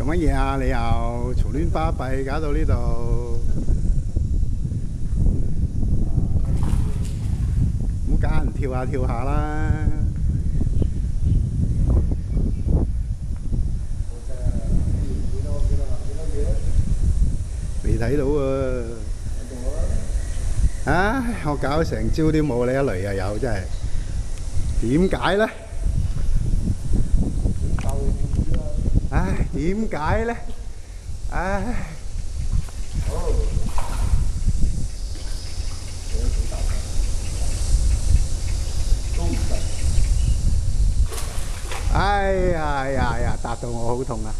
乜嘢啊？你又嘈亂巴閉，搞到呢度，唔好揀人跳下跳下啦。未睇到啊！唉，我搞成朝都冇你一雷又有，真係點解咧？唉，點解咧？唉，哎呀呀呀！搭到我好痛啊！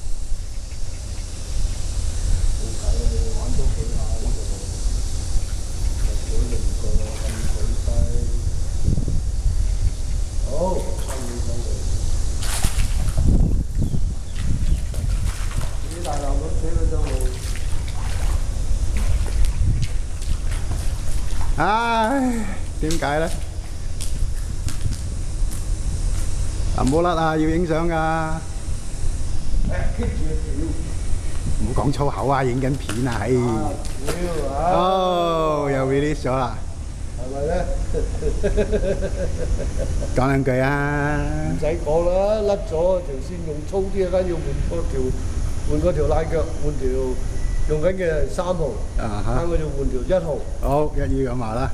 唉，點解咧？唔好甩啊！要影相噶。唔好講粗口啊！影緊片啊！係。哦，又 release 咗啦。係咪咧？講兩句啊！唔使講啦，甩咗條線用粗啲，梗要換嗰條拉腳，換條用緊嘅3號，啱佢就換條1號。好，一於咁話啦。